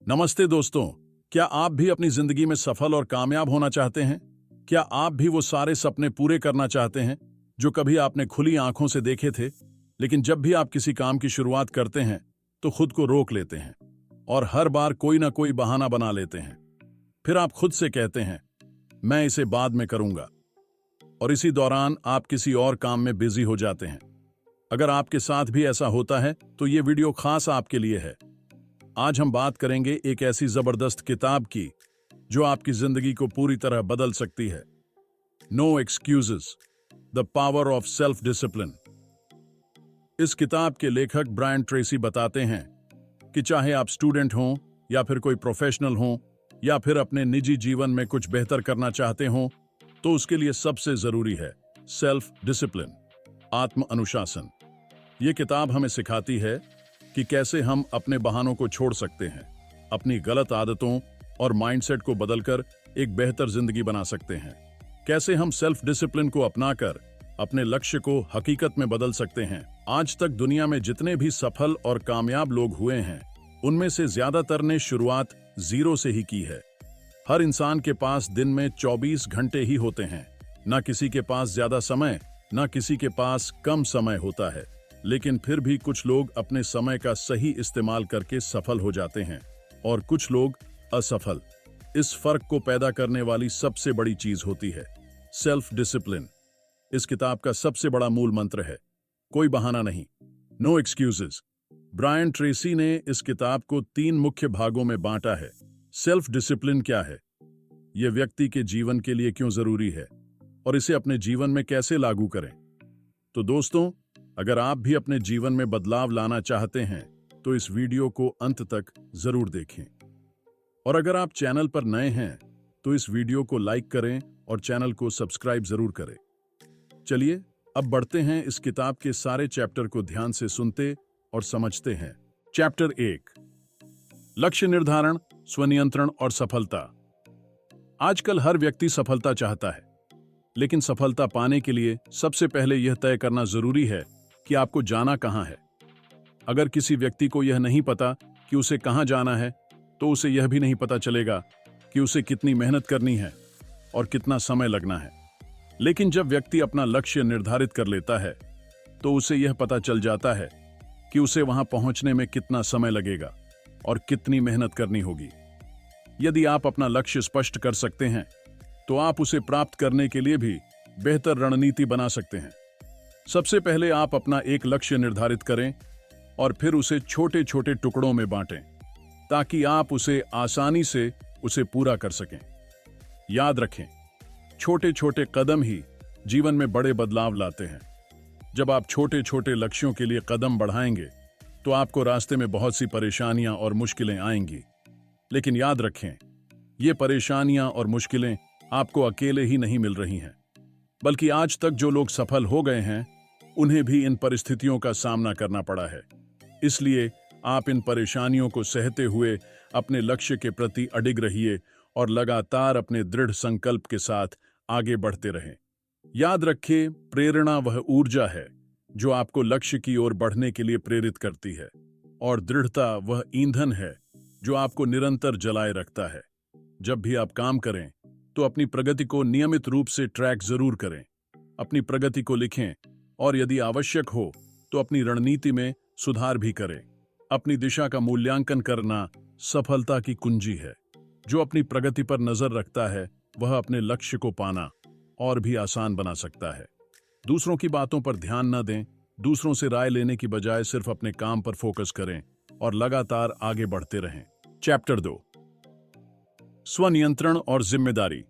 नमस्ते दोस्तों। क्या आप भी अपनी जिंदगी में सफल और कामयाब होना चाहते हैं? क्या आप भी वो सारे सपने पूरे करना चाहते हैं जो कभी आपने खुली आंखों से देखे थे, लेकिन जब भी आप किसी काम की शुरुआत करते हैं तो खुद को रोक लेते हैं और हर बार कोई ना कोई बहाना बना लेते हैं। फिर आप खुद से कहते हैं, मैं इसे बाद में करूंगा, और इसी दौरान आप किसी और काम में बिजी हो जाते हैं। अगर आपके साथ भी ऐसा होता है तो ये वीडियो खास आपके लिए है। आज हम बात करेंगे एक ऐसी जबरदस्त किताब की जो आपकी जिंदगी को पूरी तरह बदल सकती है। No excuses, the power of self discipline. इस किताब के लेखक ब्रायन ट्रेसी बताते हैं कि चाहे आप स्टूडेंट हों या फिर कोई प्रोफेशनल हों या फिर अपने निजी जीवन में कुछ बेहतर करना चाहते हों, तो उसके लिए सबसे जरूरी है सेल्फ डिसिप्लिन, आत्म अनुशासन। ये किताब हमें सिखाती है कि कैसे हम अपने बहानों को छोड़ सकते हैं, अपनी गलत आदतों और माइंडसेट को बदलकर एक बेहतर जिंदगी बना सकते हैं। कैसे हम सेल्फ डिसिप्लिन को अपनाकर अपने लक्ष्य को हकीकत में बदल सकते हैं। आज तक दुनिया में जितने भी सफल और कामयाब लोग हुए हैं, उनमें से ज्यादातर ने शुरुआत जीरो से ही की है। हर इंसान के पास दिन में 24 घंटे ही होते हैं। ना किसी के पास ज्यादा समय, ना किसी के पास कम समय होता है, लेकिन फिर भी कुछ लोग अपने समय का सही इस्तेमाल करके सफल हो जाते हैं और कुछ लोग असफल। इस फर्क को पैदा करने वाली सबसे बड़ी चीज होती है सेल्फ डिसिप्लिन। इस किताब का सबसे बड़ा मूल मंत्र है कोई बहाना नहीं, नो एक्सक्यूजेस। ब्रायन ट्रेसी ने इस किताब को 3 मुख्य भागों में बांटा है। सेल्फ डिसिप्लिन क्या है, यह व्यक्ति के जीवन के लिए क्यों जरूरी है और इसे अपने जीवन में कैसे लागू करें। तो दोस्तों, अगर आप भी अपने जीवन में बदलाव लाना चाहते हैं तो इस वीडियो को अंत तक जरूर देखें। और अगर आप चैनल पर नए हैं तो इस वीडियो को लाइक करें और चैनल को सब्सक्राइब जरूर करें। चलिए अब बढ़ते हैं इस किताब के सारे चैप्टर को ध्यान से सुनते और समझते हैं। चैप्टर 1, लक्ष्य निर्धारण, स्वनियंत्रण और सफलता। आजकल हर व्यक्ति सफलता चाहता है, लेकिन सफलता पाने के लिए सबसे पहले यह तय करना जरूरी है कि आपको जाना कहां है। अगर किसी व्यक्ति को यह नहीं पता कि उसे कहां जाना है, तो उसे यह भी नहीं पता चलेगा कि उसे कितनी मेहनत करनी है और कितना समय लगना है। लेकिन जब व्यक्ति अपना लक्ष्य निर्धारित कर लेता है तो उसे यह पता चल जाता है कि उसे वहां पहुंचने में कितना समय लगेगा और कितनी मेहनत करनी होगी। यदि आप अपना लक्ष्य स्पष्ट कर सकते हैं तो आप उसे प्राप्त करने के लिए भी बेहतर रणनीति बना सकते हैं। सबसे पहले आप अपना एक लक्ष्य निर्धारित करें और फिर उसे छोटे छोटे टुकड़ों में बांटें ताकि आप उसे आसानी से पूरा कर सकें। याद रखें, छोटे छोटे कदम ही जीवन में बड़े बदलाव लाते हैं। जब आप छोटे छोटे लक्ष्यों के लिए कदम बढ़ाएंगे तो आपको रास्ते में बहुत सी परेशानियां और मुश्किलें आएंगी, लेकिन याद रखें, ये परेशानियां और मुश्किलें आपको अकेले ही नहीं मिल रही हैं, बल्कि आज तक जो लोग सफल हो गए हैं उन्हें भी इन परिस्थितियों का सामना करना पड़ा है। इसलिए आप इन परेशानियों को सहते हुए अपने लक्ष्य के प्रति अडिग रहिए और लगातार अपने दृढ़ संकल्प के साथ आगे बढ़ते रहें। याद रखिए, प्रेरणा वह ऊर्जा है जो आपको लक्ष्य की ओर बढ़ने के लिए प्रेरित करती है, और दृढ़ता वह ईंधन है जो आपको निरंतर जलाए रखता है। जब भी आप काम करें तो अपनी प्रगति को नियमित रूप से ट्रैक जरूर करें। अपनी प्रगति को लिखें और यदि आवश्यक हो तो अपनी रणनीति में सुधार भी करें। अपनी दिशा का मूल्यांकन करना सफलता की कुंजी है। जो अपनी प्रगति पर नजर रखता है वह अपने लक्ष्य को पाना और भी आसान बना सकता है। दूसरों की बातों पर ध्यान न दें। दूसरों से राय लेने की बजाय सिर्फ अपने काम पर फोकस करें और लगातार आगे बढ़ते रहें। चैप्टर 2, स्वनियंत्रण और जिम्मेदारी,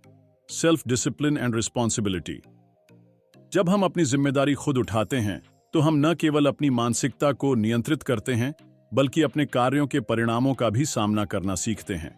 सेल्फ डिसिप्लिन एंड रिस्पॉन्सिबिलिटी। जब हम अपनी जिम्मेदारी खुद उठाते हैं तो हम न केवल अपनी मानसिकता को नियंत्रित करते हैं, बल्कि अपने कार्यों के परिणामों का भी सामना करना सीखते हैं।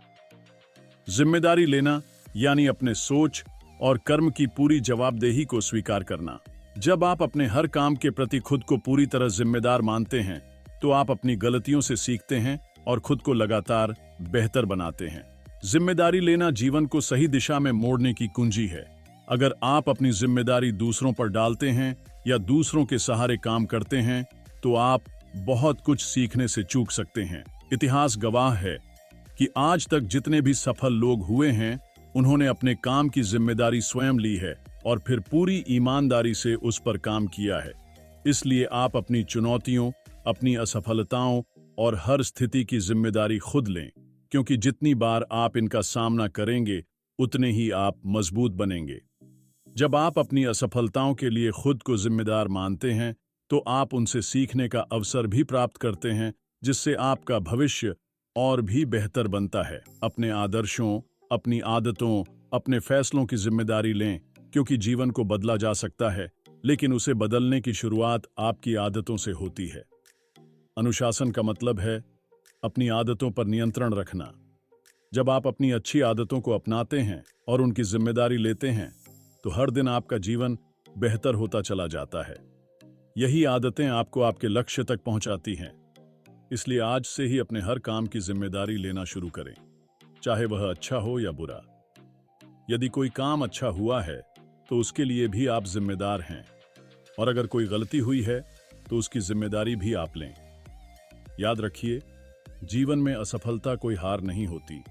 जिम्मेदारी लेना यानी अपने सोच और कर्म की पूरी जवाबदेही को स्वीकार करना। जब आप अपने हर काम के प्रति खुद को पूरी तरह जिम्मेदार मानते हैं तो आप अपनी गलतियों से सीखते हैं और खुद को लगातार बेहतर बनाते हैं। जिम्मेदारी लेना जीवन को सही दिशा में मोड़ने की कुंजी है। अगर आप अपनी जिम्मेदारी दूसरों पर डालते हैं या दूसरों के सहारे काम करते हैं तो आप बहुत कुछ सीखने से चूक सकते हैं। इतिहास गवाह है कि आज तक जितने भी सफल लोग हुए हैं, उन्होंने अपने काम की जिम्मेदारी स्वयं ली है और फिर पूरी ईमानदारी से उस पर काम किया है। इसलिए आप अपनी चुनौतियों, अपनी असफलताओं और हर स्थिति की जिम्मेदारी खुद लें, क्योंकि जितनी बार आप इनका सामना करेंगे, उतने ही आप मजबूत बनेंगे। जब आप अपनी असफलताओं के लिए खुद को जिम्मेदार मानते हैं, तो आप उनसे सीखने का अवसर भी प्राप्त करते हैं, जिससे आपका भविष्य और भी बेहतर बनता है। अपने आदर्शों, अपनी आदतों, अपने फैसलों की जिम्मेदारी लें, क्योंकि जीवन को बदला जा सकता है, लेकिन उसे बदलने की शुरुआत आपकी आदतों से होती है। अनुशासन का मतलब है अपनी आदतों पर नियंत्रण रखना। जब आप अपनी अच्छी आदतों को अपनाते हैं और उनकी जिम्मेदारी लेते हैं, तो हर दिन आपका जीवन बेहतर होता चला जाता है। यही आदतें आपको आपके लक्ष्य तक पहुंचाती हैं। इसलिए आज से ही अपने हर काम की जिम्मेदारी लेना शुरू करें, चाहे वह अच्छा हो या बुरा। यदि कोई काम अच्छा हुआ है, तो उसके लिए भी आप जिम्मेदार हैं, और अगर कोई गलती हुई है, तो उसकी जिम्मेदारी भी आप लें। याद रखिए, जीवन में असफलता कोई हार नहीं होती।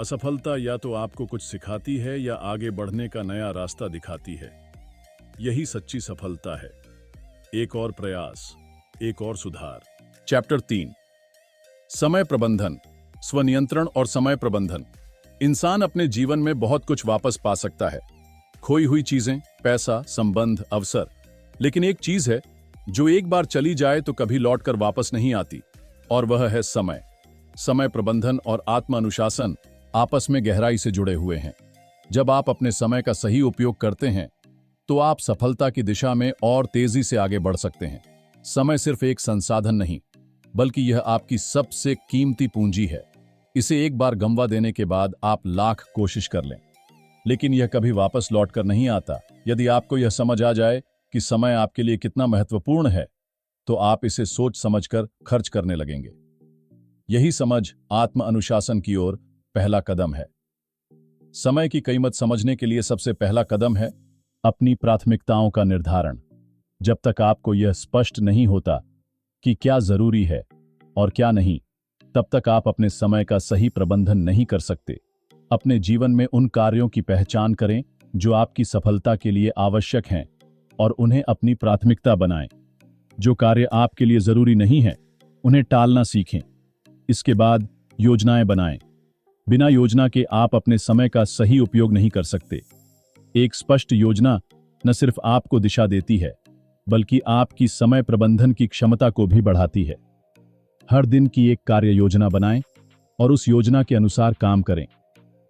असफलता या तो आपको कुछ सिखाती है या आगे बढ़ने का नया रास्ता दिखाती है। यही सच्ची सफलता है। एक और प्रयास, एक और सुधार। चैप्टर 3, समय प्रबंधन, स्वनियंत्रण और समय प्रबंधन। इंसान अपने जीवन में बहुत कुछ वापस पा सकता है, खोई हुई चीजें, पैसा, संबंध, अवसर। लेकिन एक चीज है जो एक बार चली जाए तो कभी लौटकर वापस नहीं आती, और वह है समय। समय प्रबंधन और आत्म अनुशासन आपस में गहराई से जुड़े हुए हैं। जब आप अपने समय का सही उपयोग करते हैं, तो आप सफलता की दिशा में और तेजी से आगे बढ़ सकते हैं। समय सिर्फ एक संसाधन नहीं, बल्कि यह आपकी सबसे कीमती पूंजी है। इसे एक बार गंवा देने के बाद आप लाख कोशिश कर लें, लेकिन यह कभी वापस लौटकर नहीं आता। यदि आपको यह समझ आ जाए कि समय आपके लिए कितना महत्वपूर्ण है, तो आप इसे सोच समझकर खर्च करने लगेंगे। यही समझ आत्म अनुशासन की ओर पहला कदम है। समय की कीमत समझने के लिए सबसे पहला कदम है अपनी प्राथमिकताओं का निर्धारण। जब तक आपको यह स्पष्ट नहीं होता कि क्या जरूरी है और क्या नहीं, तब तक आप अपने समय का सही प्रबंधन नहीं कर सकते। अपने जीवन में उन कार्यों की पहचान करें जो आपकी सफलता के लिए आवश्यक हैं, और उन्हें अपनी प्राथमिकता बनाएं। जो कार्य आपके लिए जरूरी नहीं है, उन्हें टालना सीखें। इसके बाद योजनाएं बनाएं। बिना योजना के आप अपने समय का सही उपयोग नहीं कर सकते। एक स्पष्ट योजना न सिर्फ आपको दिशा देती है, बल्कि आपकी समय प्रबंधन की क्षमता को भी बढ़ाती है। हर दिन की एक कार्य योजना बनाएं और उस योजना के अनुसार काम करें।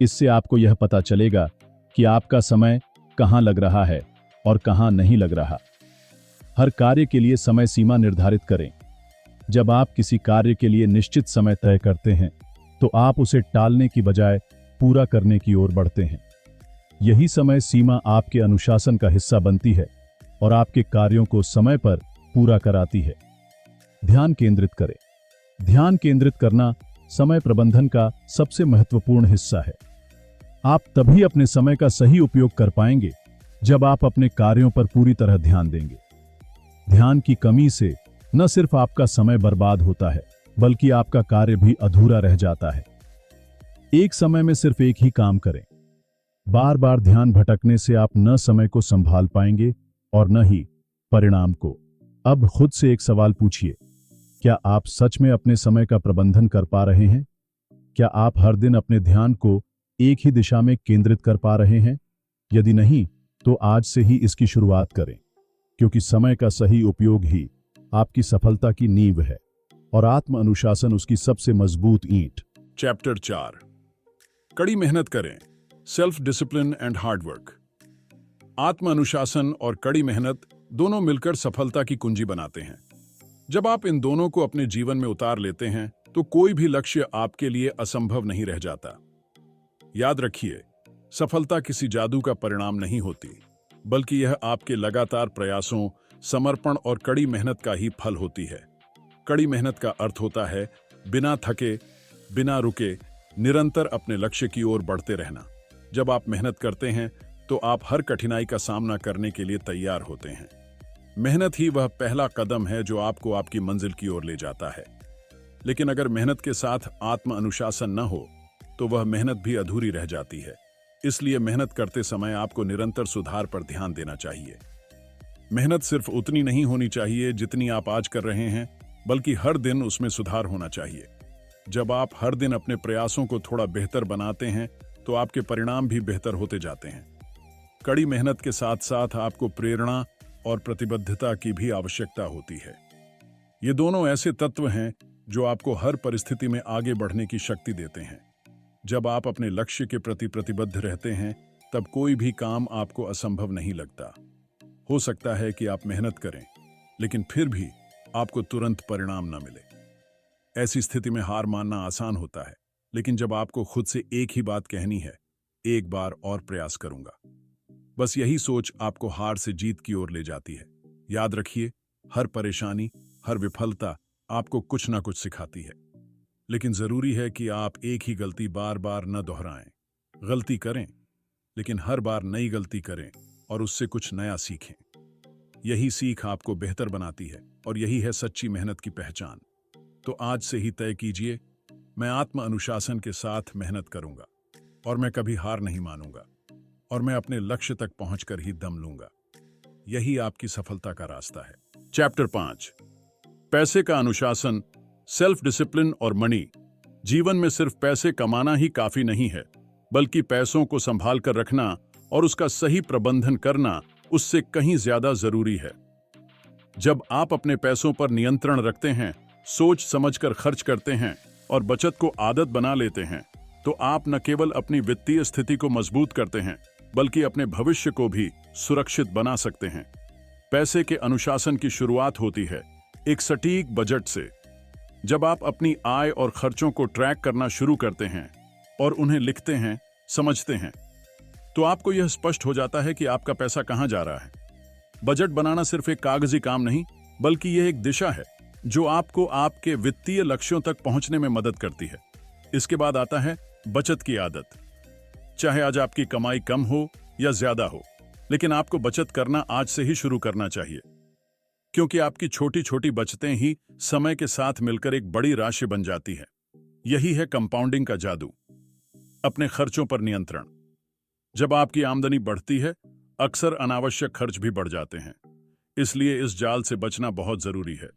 इससे आपको यह पता चलेगा कि आपका समय कहां लग रहा है और कहां नहीं लग रहा। हर कार्य के लिए समय सीमा निर्धारित करें। जब आप किसी कार्य के लिए निश्चित समय तय करते हैं, तो आप उसे टालने की बजाय पूरा करने की ओर बढ़ते हैं। यही समय सीमा आपके अनुशासन का हिस्सा बनती है और आपके कार्यों को समय पर पूरा कराती है। ध्यान केंद्रित करें। ध्यान केंद्रित करना समय प्रबंधन का सबसे महत्वपूर्ण हिस्सा है। आप तभी अपने समय का सही उपयोग कर पाएंगे जब आप अपने कार्यों पर पूरी तरह ध्यान देंगे। ध्यान की कमी से न सिर्फ आपका समय बर्बाद होता है, बल्कि आपका कार्य भी अधूरा रह जाता है। एक समय में सिर्फ एक ही काम करें। बार बार ध्यान भटकने से आप न समय को संभाल पाएंगे और न ही परिणाम को। अब खुद से एक सवाल पूछिए, क्या आप सच में अपने समय का प्रबंधन कर पा रहे हैं? क्या आप हर दिन अपने ध्यान को एक ही दिशा में केंद्रित कर पा रहे हैं? यदि नहीं, तो आज से ही इसकी शुरुआत करें, क्योंकि समय का सही उपयोग ही आपकी सफलता की नींव है और आत्म अनुशासन उसकी सबसे मजबूत ईंट। चैप्टर 4, कड़ी मेहनत करें, सेल्फ डिसिप्लिन एंड हार्डवर्क। आत्म अनुशासन और कड़ी मेहनत दोनों मिलकर सफलता की कुंजी बनाते हैं। जब आप इन दोनों को अपने जीवन में उतार लेते हैं, तो कोई भी लक्ष्य आपके लिए असंभव नहीं रह जाता। याद रखिए, सफलता किसी जादू का परिणाम नहीं होती, बल्कि यह आपके लगातार प्रयासों, समर्पण और कड़ी मेहनत का ही फल होती है। कड़ी मेहनत का अर्थ होता है बिना थके, बिना रुके, निरंतर अपने लक्ष्य की ओर बढ़ते रहना। जब आप मेहनत करते हैं, तो आप हर कठिनाई का सामना करने के लिए तैयार होते हैं। मेहनत ही वह पहला कदम है जो आपको आपकी मंजिल की ओर ले जाता है। लेकिन अगर मेहनत के साथ आत्म अनुशासन न हो तो वह मेहनत भी अधूरी रह जाती है। इसलिए मेहनत करते समय आपको निरंतर सुधार पर ध्यान देना चाहिए। मेहनत सिर्फ उतनी नहीं होनी चाहिए जितनी आप आज कर रहे हैं, बल्कि हर दिन उसमें सुधार होना चाहिए। जब आप हर दिन अपने प्रयासों को थोड़ा बेहतर बनाते हैं तो आपके परिणाम भी बेहतर होते जाते हैं। कड़ी मेहनत के साथ साथ आपको प्रेरणा और प्रतिबद्धता की भी आवश्यकता होती है। ये दोनों ऐसे तत्व हैं जो आपको हर परिस्थिति में आगे बढ़ने की शक्ति देते हैं। जब आप अपने लक्ष्य के प्रति प्रतिबद्ध रहते हैं तब कोई भी काम आपको असंभव नहीं लगता। हो सकता है कि आप मेहनत करें, लेकिन फिर भी आपको तुरंत परिणाम न मिले। ऐसी स्थिति में हार मानना आसान होता है, लेकिन जब आपको खुद से एक ही बात कहनी है, एक बार और प्रयास करूंगा, बस यही सोच आपको हार से जीत की ओर ले जाती है। याद रखिए, हर परेशानी, हर विफलता आपको कुछ ना कुछ सिखाती है। लेकिन जरूरी है कि आप एक ही गलती बार बार न दोहराएं। गलती करें, लेकिन हर बार नई गलती करें और उससे कुछ नया सीखें। यही सीख आपको बेहतर बनाती है और यही है सच्ची मेहनत की पहचान। तो आज से ही तय कीजिए, मैं आत्म अनुशासन के साथ मेहनत करूंगा और मैं कभी हार नहीं मानूंगा और मैं अपने लक्ष्य तक पहुंचकर ही दम लूंगा। यही आपकी सफलता का रास्ता है। चैप्टर 5, पैसे का अनुशासन, सेल्फ डिसिप्लिन और मनी। जीवन में सिर्फ पैसे कमाना ही काफी नहीं है, बल्कि पैसों को संभाल कर रखना और उसका सही प्रबंधन करना उससे कहीं ज्यादा जरूरी है। जब आप अपने पैसों पर नियंत्रण रखते हैं, सोच समझकर खर्च करते हैं और बचत को आदत बना लेते हैं, तो आप न केवल अपनी वित्तीय स्थिति को मजबूत करते हैं, बल्कि अपने भविष्य को भी सुरक्षित बना सकते हैं। पैसे के अनुशासन की शुरुआत होती है एक सटीक बजट से। जब आप अपनी आय और खर्चों को ट्रैक करना शुरू करते हैं और उन्हें लिखते हैं, समझते हैं, तो आपको यह स्पष्ट हो जाता है कि आपका पैसा कहां जा रहा है। बजट बनाना सिर्फ एक कागजी काम नहीं, बल्कि यह एक दिशा है जो आपको आपके वित्तीय लक्ष्यों तक पहुंचने में मदद करती है। इसके बाद आता है बचत की आदत। चाहे आज आपकी कमाई कम हो या ज्यादा हो, लेकिन आपको बचत करना आज से ही शुरू करना चाहिए, क्योंकि आपकी छोटी छोटी बचतें ही समय के साथ मिलकर एक बड़ी राशि बन जाती है। यही है कंपाउंडिंग का जादू। अपने खर्चों पर नियंत्रण। जब आपकी आमदनी बढ़ती है, अक्सर अनावश्यक खर्च भी बढ़ जाते हैं। इसलिए इस जाल से बचना बहुत जरूरी है।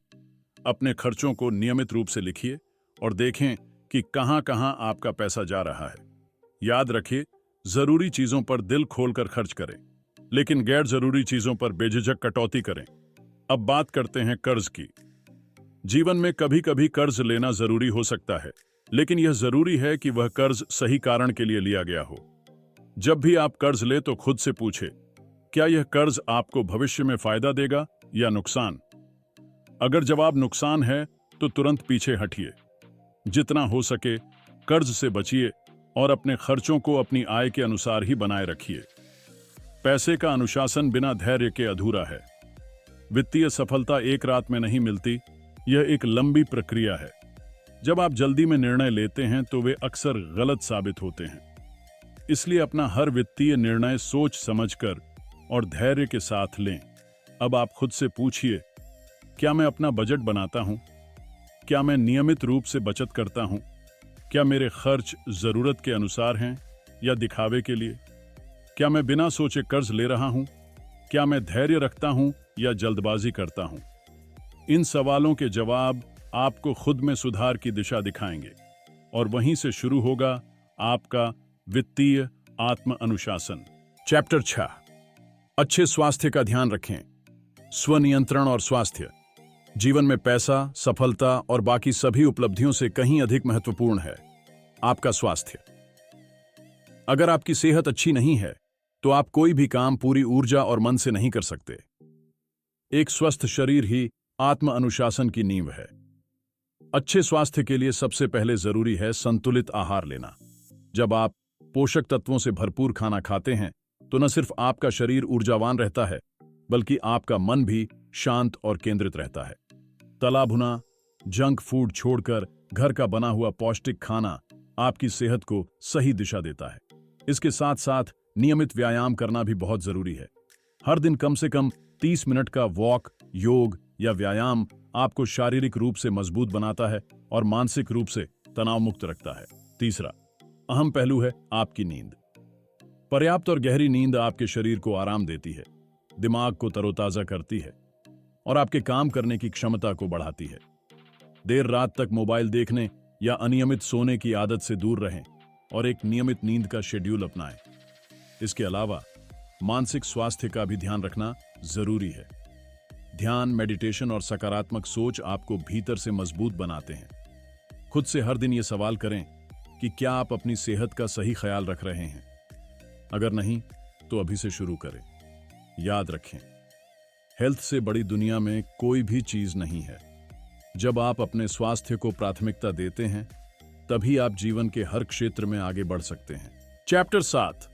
अपने खर्चों को नियमित रूप से लिखिए और देखें कि कहां कहां आपका पैसा जा रहा है। याद रखिए, जरूरी चीजों पर दिल खोलकर खर्च करें, लेकिन गैर जरूरी चीजों पर बेझिझक कटौती करें। अब बात करते हैं कर्ज की। जीवन में कभी कभी कर्ज लेना जरूरी हो सकता है, लेकिन यह जरूरी है कि वह कर्ज सही कारण के लिए लिया गया हो। जब भी आप कर्ज ले तो खुद से पूछे, क्या यह कर्ज आपको भविष्य में फायदा देगा या नुकसान? अगर जवाब नुकसान है तो तुरंत पीछे हटिए। जितना हो सके कर्ज से बचिए और अपने खर्चों को अपनी आय के अनुसार ही बनाए रखिए। पैसे का अनुशासन बिना धैर्य के अधूरा है। वित्तीय सफलता एक रात में नहीं मिलती, यह एक लंबी प्रक्रिया है। जब आप जल्दी में निर्णय लेते हैं तो वे अक्सर गलत साबित होते हैं। इसलिए अपना हर वित्तीय निर्णय सोच समझकर और धैर्य के साथ लें। अब आप खुद से पूछिए, क्या मैं अपना बजट बनाता हूं? क्या मैं नियमित रूप से बचत करता हूं? क्या मेरे खर्च जरूरत के अनुसार हैं या दिखावे के लिए? क्या मैं बिना सोचे कर्ज ले रहा हूं? क्या मैं धैर्य रखता हूं या जल्दबाजी करता हूं? इन सवालों के जवाब आपको खुद में सुधार की दिशा दिखाएंगे और वहीं से शुरू होगा आपका वित्तीय आत्म अनुशासन। चैप्टर 6, अच्छे स्वास्थ्य का ध्यान रखें। स्वनियंत्रण और स्वास्थ्य। जीवन में पैसा, सफलता और बाकी सभी उपलब्धियों से कहीं अधिक महत्वपूर्ण है आपका स्वास्थ्य। अगर आपकी सेहत अच्छी नहीं है तो आप कोई भी काम पूरी ऊर्जा और मन से नहीं कर सकते। एक स्वस्थ शरीर ही आत्म अनुशासन की नींव है। अच्छे स्वास्थ्य के लिए सबसे पहले जरूरी है संतुलित आहार लेना। जब आप पोषक तत्वों से भरपूर खाना खाते हैं तो न सिर्फ आपका शरीर ऊर्जावान रहता है, बल्कि आपका मन भी शांत और केंद्रित रहता है। तला भुना जंक फूड छोड़कर घर का बना हुआ पौष्टिक खाना आपकी सेहत को सही दिशा देता है। इसके साथ साथ नियमित व्यायाम करना भी बहुत जरूरी है। हर दिन कम से कम 30 मिनट का वॉक, योग या व्यायाम आपको शारीरिक रूप से मजबूत बनाता है और मानसिक रूप से तनाव मुक्त रखता है। तीसरा अहम पहलू है आपकी नींद। पर्याप्त और गहरी नींद आपके शरीर को आराम देती है, दिमाग को तरोताजा करती है और आपके काम करने की क्षमता को बढ़ाती है। देर रात तक मोबाइल देखने या अनियमित सोने की आदत से दूर रहें और एक नियमित नींद का शेड्यूल अपनाएं। इसके अलावा मानसिक स्वास्थ्य का भी ध्यान रखना जरूरी है। ध्यान, मेडिटेशन और सकारात्मक सोच आपको भीतर से मजबूत बनाते हैं। खुद से हर दिन ये सवाल करें कि क्या आप अपनी सेहत का सही ख्याल रख रहे हैं। अगर नहीं तो अभी से शुरू करें। याद रखें, हेल्थ से बड़ी दुनिया में कोई भी चीज नहीं है। जब आप अपने स्वास्थ्य को प्राथमिकता देते हैं तभी आप जीवन के हर क्षेत्र में आगे बढ़ सकते हैं। चैप्टर 7,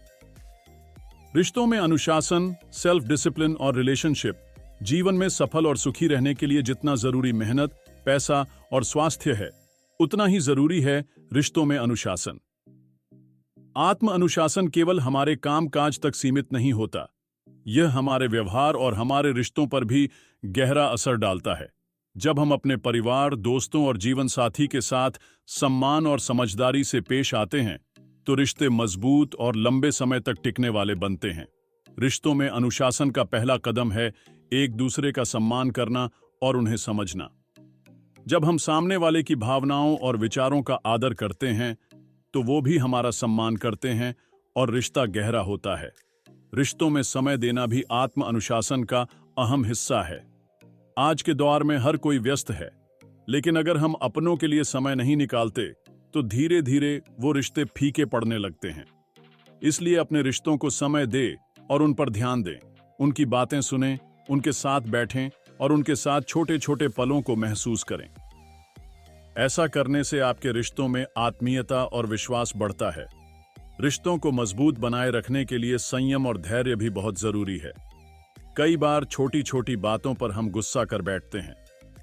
रिश्तों में अनुशासन, सेल्फ डिसिप्लिन और रिलेशनशिप। जीवन में सफल और सुखी रहने के लिए जितना जरूरी मेहनत, पैसा और स्वास्थ्य है, उतना ही जरूरी है रिश्तों में अनुशासन। आत्म अनुशासन केवल हमारे कामकाज तक सीमित नहीं होता, यह हमारे व्यवहार और हमारे रिश्तों पर भी गहरा असर डालता है। जब हम अपने परिवार, दोस्तों और जीवन साथी के साथ सम्मान और समझदारी से पेश आते हैं तो रिश्ते मजबूत और लंबे समय तक टिकने वाले बनते हैं। रिश्तों में अनुशासन का पहला कदम है एक दूसरे का सम्मान करना और उन्हें समझना। जब हम सामने वाले की भावनाओं और विचारों का आदर करते हैं तो वो भी हमारा सम्मान करते हैं और रिश्ता गहरा होता है। रिश्तों में समय देना भी आत्म अनुशासन का अहम हिस्सा है। आज के दौर में हर कोई व्यस्त है, लेकिन अगर हम अपनों के लिए समय नहीं निकालते तो धीरे धीरे वो रिश्ते फीके पड़ने लगते हैं। इसलिए अपने रिश्तों को समय दें और उन पर ध्यान दें। उनकी बातें सुनें, उनके साथ बैठें और उनके साथ छोटे छोटे पलों को महसूस करें। ऐसा करने से आपके रिश्तों में आत्मीयता और विश्वास बढ़ता है। रिश्तों को मजबूत बनाए रखने के लिए संयम और धैर्य भी बहुत जरूरी है। कई बार छोटी छोटी बातों पर हम गुस्सा कर बैठते हैं,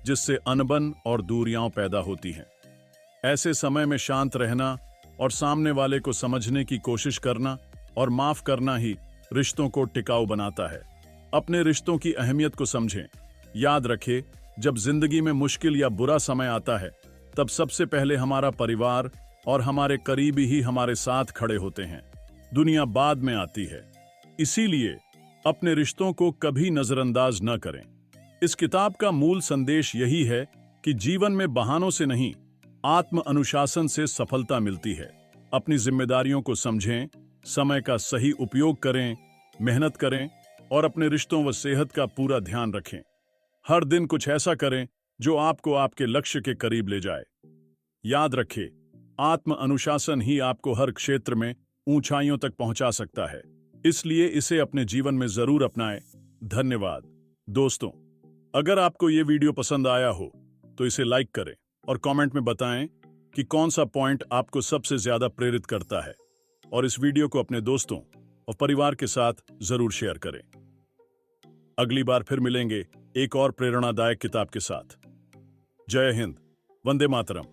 जिससे अनबन और दूरियां पैदा होती हैं। ऐसे समय में शांत रहना और सामने वाले को समझने की कोशिश करना और माफ करना ही रिश्तों को टिकाऊ बनाता है। अपने रिश्तों की अहमियत को समझें। याद रखें, जब जिंदगी में मुश्किल या बुरा समय आता है तब सबसे पहले हमारा परिवार और हमारे करीबी ही हमारे साथ खड़े होते हैं। दुनिया बाद में आती है। इसीलिए अपने रिश्तों को कभी नजरअंदाज न करें। इस किताब का मूल संदेश यही है कि जीवन में बहानों से नहीं, आत्म अनुशासन से सफलता मिलती है। अपनी जिम्मेदारियों को समझें, समय का सही उपयोग करें, मेहनत करें और अपने रिश्तों व सेहत का पूरा ध्यान रखें। हर दिन कुछ ऐसा करें जो आपको आपके लक्ष्य के करीब ले जाए। याद रखें, आत्म अनुशासन ही आपको हर क्षेत्र में ऊंचाइयों तक पहुंचा सकता है। इसलिए इसे अपने जीवन में जरूर अपनाएं। धन्यवाद। दोस्तों, अगर आपको ये वीडियो पसंद आया हो तो इसे लाइक करें और कमेंट में बताएं कि कौन सा पॉइंट आपको सबसे ज्यादा प्रेरित करता है, और इस वीडियो को अपने दोस्तों और परिवार के साथ जरूर शेयर करें। अगली बार फिर मिलेंगे एक और प्रेरणादायक किताब के साथ। जय हिंद, वंदे मातरम।